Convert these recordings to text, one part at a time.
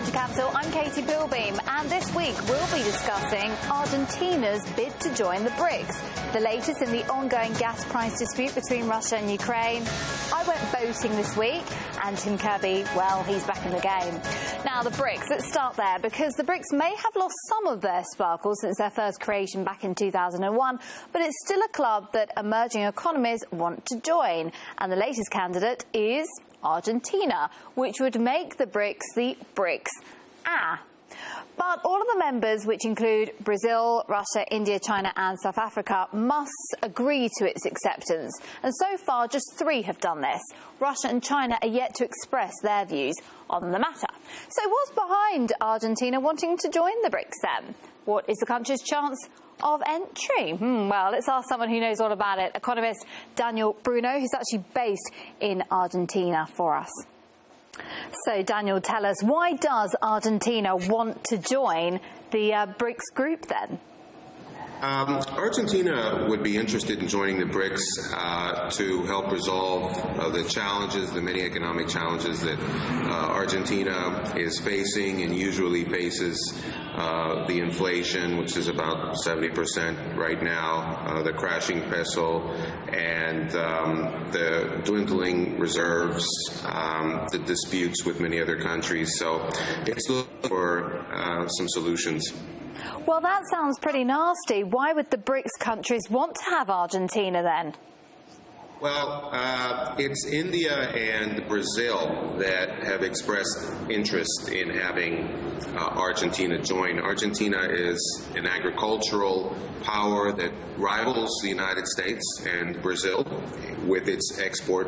Venture Capital. I'm Katie Pilbeam, and this week we'll be discussing Argentina's bid to join the BRICS, the latest in the ongoing gas price dispute between Russia and Ukraine. I went boating this week, and Tim Kirby, well, he's back in the game. Now, the BRICS, let's start there, because the BRICS may have lost some of their sparkle since their first creation back in 2001, but it's still a club that emerging economies want to join, and the latest candidate is Argentina, which would make the BRICS the BRICS. But all of the members, which include Brazil, Russia, India, China and South Africa, must agree to its acceptance. And so far, just 3 have done this. Russia and China are yet to express their views on the matter. So what's behind Argentina wanting to join the BRICS then? What is the country's chance of entry? Well, let's ask someone who knows all about it. Economist Daniel Bruno, who's actually based in Argentina, for us. So, Daniel, tell us, why does Argentina want to join the BRICS group then? Argentina would be interested in joining the BRICS to help resolve the challenges, the many economic challenges that Argentina is facing and usually faces. The inflation, which is about 70% right now, the crashing peso, and the dwindling reserves, the disputes with many other countries. So it's looking for some solutions. Well, that sounds pretty nasty. Why would the BRICS countries want to have Argentina then? Well, it's India and Brazil that have expressed interest in having Argentina join. Argentina is an agricultural power that rivals the United States and Brazil with its export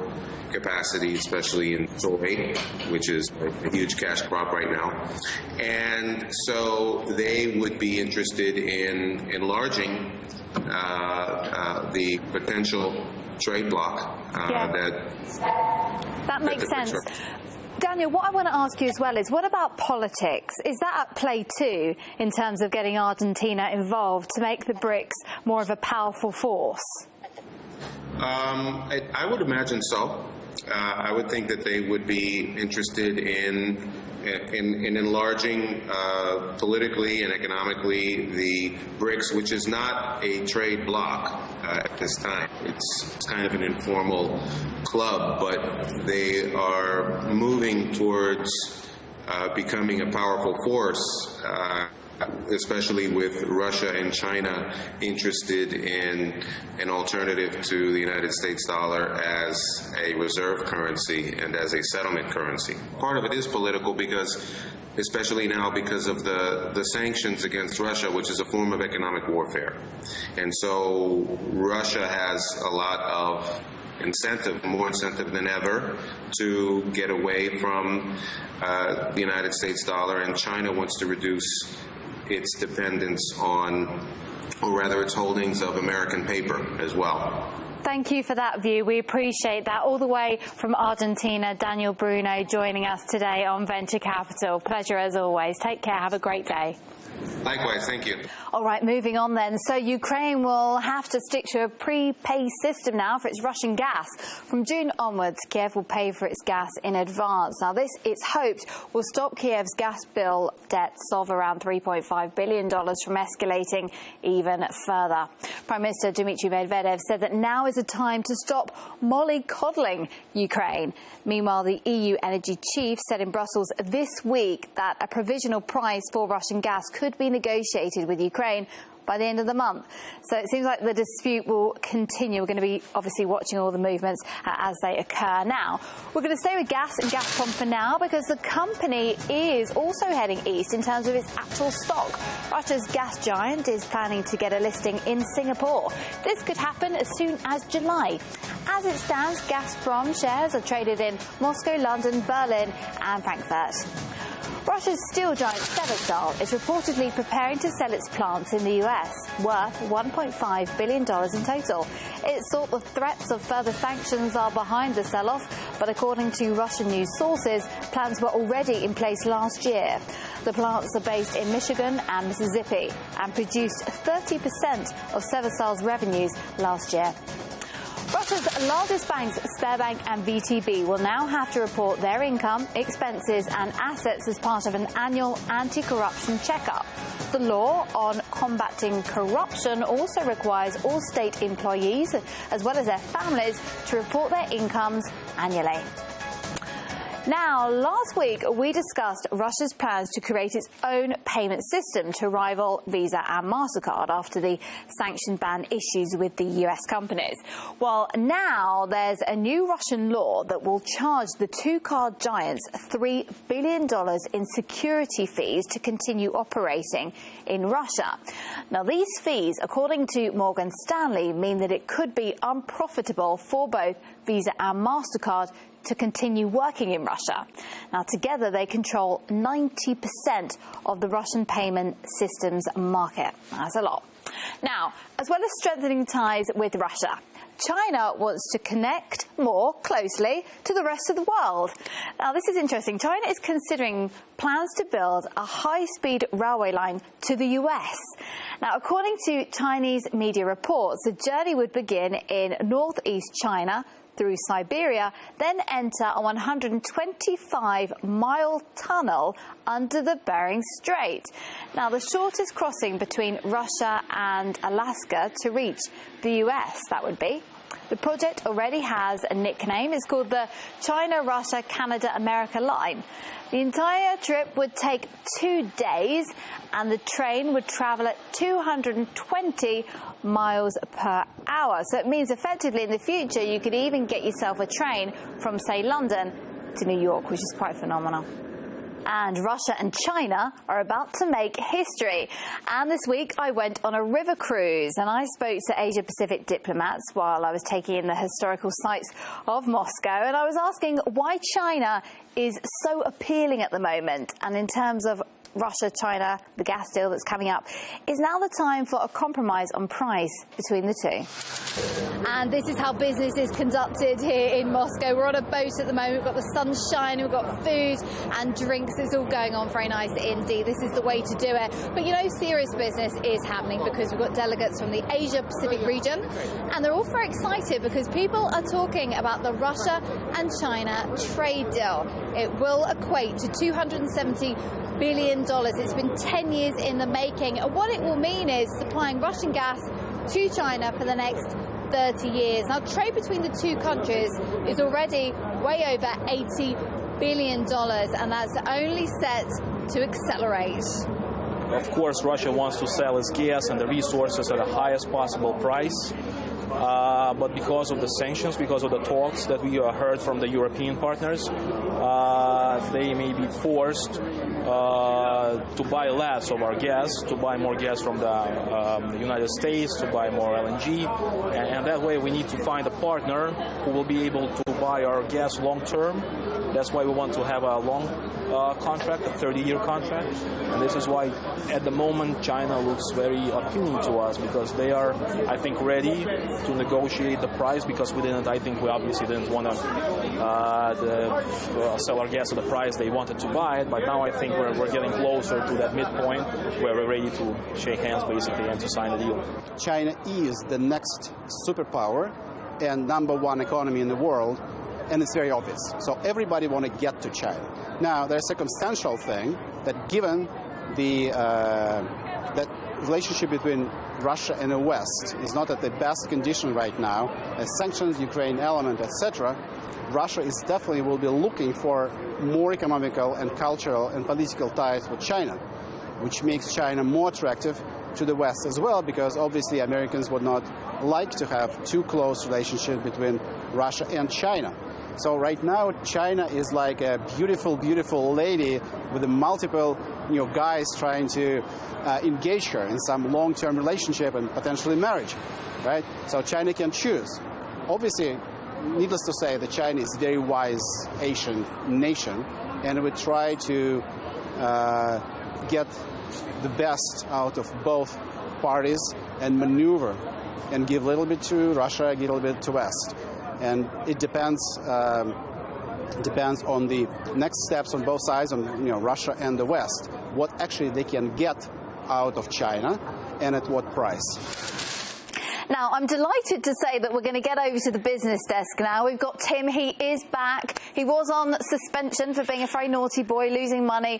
capacity, especially in soy, which is a huge cash crop right now. And so they would be interested in enlarging the potential trade bloc that makes sense. Daniel, what I want to ask you as well is, what about politics? Is that at play too in terms of getting Argentina involved to make the BRICS more of a powerful force? I would imagine so. I would think that they would be interested in enlarging politically and economically the BRICS, which is not a trade bloc at this time. It's kind of an informal club, but they are moving towards becoming a powerful force, especially with Russia and China interested in an alternative to the United States dollar as a reserve currency and as a settlement currency. Part of it is political because, especially now because of the sanctions against Russia, which is a form of economic warfare. And so Russia has a lot of incentive, more incentive than ever, to get away from the United States dollar, and China wants to reduce its dependence on, or rather its holdings of American paper as well. Thank you for that view. We appreciate that. All the way from Argentina, Daniel Bruno joining us today on Venture Capital. Pleasure as always. Take care. Have a great day. Likewise, thank you. All right, moving on then. So Ukraine will have to stick to a prepay system now for its Russian gas. From June onwards, Kiev will pay for its gas in advance. Now this, it's hoped, will stop Kiev's gas bill debts of around $3.5 billion from escalating even further. Prime Minister Dmitry Medvedev said that now is a time to stop mollycoddling Ukraine. Meanwhile, the EU energy chief said in Brussels this week that a provisional price for Russian gas could be negotiated with Ukraine by the end of the month. So it seems like the dispute will continue. We're going to be obviously watching all the movements as they occur. Now, we're going to stay with gas and Gazprom for now, because the company is also heading east in terms of its actual stock. Russia's gas giant is planning to get a listing in Singapore. This could happen as soon as July. As it stands, Gazprom shares are traded in Moscow, London, Berlin and Frankfurt. Russia's steel giant Severstal is reportedly preparing to sell its plants in the US, worth $1.5 billion in total. It's thought the threats of further sanctions are behind the sell-off, but according to Russian news sources, plans were already in place last year. The plants are based in Michigan and Mississippi and produced 30% of Severstal's revenues last year. Russia's largest banks, Sberbank and VTB, will now have to report their income, expenses and assets as part of an annual anti-corruption checkup. The law on combating corruption also requires all state employees, as well as their families, to report their incomes annually. Now, last week we discussed Russia's plans to create its own payment system to rival Visa and MasterCard after the sanction ban issues with the US companies. Well, now there's a new Russian law that will charge the two card giants $3 billion in security fees to continue operating in Russia. Now, these fees, according to Morgan Stanley, mean that it could be unprofitable for both Visa and MasterCard to continue working in Russia. Now, together they control 90% of the Russian payment systems market. That's a lot. Now, as well as strengthening ties with Russia, China wants to connect more closely to the rest of the world. Now, this is interesting. China is considering plans to build a high-speed railway line to the US. Now, according to Chinese media reports, the journey would begin in northeast China through Siberia, then enter a 125-mile tunnel under the Bering Strait. Now, the shortest crossing between Russia and Alaska to reach the US, that would be. The project already has a nickname. It's called the China-Russia-Canada-America line. The entire trip would take 2 days, and the train would travel at 220 miles per hour. So it means effectively in the future you could even get yourself a train from, say, London to New York, which is quite phenomenal. And Russia and China are about to make history. And this week I went on a river cruise and I spoke to Asia-Pacific diplomats while I was taking in the historical sites of Moscow. And I was asking why China is so appealing at the moment. And in terms of Russia-China, the gas deal that's coming up, is now the time for a compromise on price between the two. And this is how business is conducted here in Moscow. We're on a boat at the moment. We've got the sunshine, we've got food and drinks. It's all going on very nice indeed. This is the way to do it. But you know, serious business is happening because we've got delegates from the Asia-Pacific region, and they're all very excited because people are talking about the Russia and China trade deal. It will equate to $270 billion. It's been 10 years in the making. And what it will mean is supplying Russian gas to China for the next 30 years. Now, trade between the two countries is already way over $80 billion, and that's only set to accelerate. Of course, Russia wants to sell its gas and the resources at the highest possible price. But because of the sanctions, because of the talks that we heard from the European partners, they may be forced to buy less of our gas, to buy more gas from the United States, to buy more LNG. And that way we need to find a partner who will be able to buy our gas long term. That's why we want to have a long contract, a 30-year contract. And this is why, at the moment, China looks very appealing to us because they are, I think, ready to negotiate the price because we obviously didn't want to sell our gas at the price they wanted to buy it. But now I think we're getting closer to that midpoint where we're ready to shake hands, basically, and to sign a deal. China is the next superpower and #1 economy in the world. And it's very obvious. So everybody want to get to China. Now, there's a circumstantial thing that given the that relationship between Russia and the West is not at the best condition right now, as sanctions, Ukraine element, etc., Russia is definitely will be looking for more economical and cultural and political ties with China, which makes China more attractive to the West as well, because obviously Americans would not like to have too close relationship between Russia and China. So right now, China is like a beautiful, beautiful lady with multiple, guys trying to engage her in some long-term relationship and potentially marriage, right? So China can choose. Obviously, needless to say, that China is a very wise Asian nation, and we try to get the best out of both parties and maneuver and give a little bit to Russia, give a little bit to West. And it depends on the next steps on both sides, on Russia and the West, what actually they can get out of China and at what price. Now, I'm delighted to say that we're going to get over to the business desk now. We've got Tim. He is back. He was on suspension for being a very naughty boy, losing money,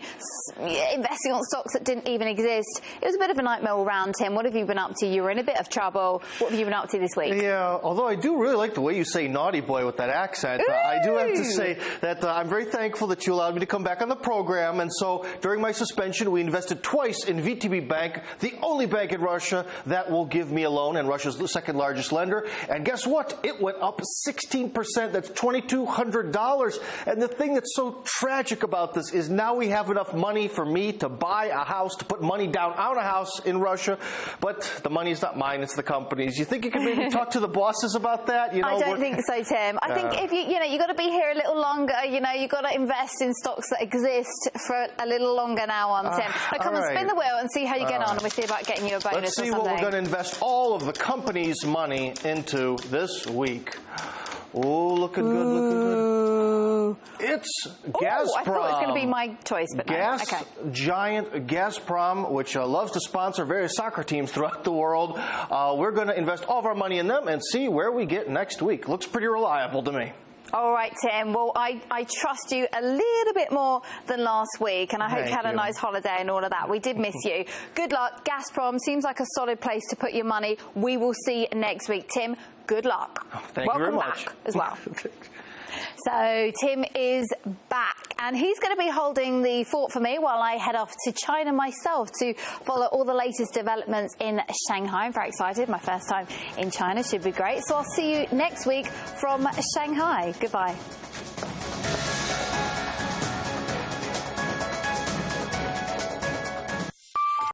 investing on stocks that didn't even exist. It was a bit of a nightmare all round, Tim. What have you been up to? You were in a bit of trouble. What have you been up to this week? Yeah, although I do really like the way you say naughty boy with that accent. I do have to say that I'm very thankful that you allowed me to come back on the program. And so during my suspension, we invested twice in VTB Bank, the only bank in Russia that will give me a loan, and Russia's the second largest lender. And guess what? It went up 16%. That's $2,200. And the thing that's so tragic about this is now we have enough money for me to buy a house, to put money down on a house in Russia. But the money's not mine, it's the company's. You think you can maybe talk to the bosses about that? You know, I don't think so, Tim. I think if you've got to be here a little longer. You've got to invest in stocks that exist for a little longer now Tim. Now come and spin the wheel and see how you get on, and we'll see about getting you a bonus. Let's see what we're going to invest all of the company's money into this week. Oh, looking good, looking good. It's Gazprom. I thought it was going to be my choice, but no. Okay. Giant Gazprom, which loves to sponsor various soccer teams throughout the world. We're going to invest all of our money in them and see where we get next week. Looks pretty reliable to me. All right, Tim. Well, I trust you a little bit more than last week, and I hope you had a nice holiday and all of that. We did miss you. Good luck. Gazprom seems like a solid place to put your money. We will see next week. Tim, good luck. Thank you very much. Welcome back as well. So Tim is back, and he's going to be holding the fort for me while I head off to China myself to follow all the latest developments in Shanghai. I'm very excited. My first time in China should be great. So I'll see you next week from Shanghai. Goodbye.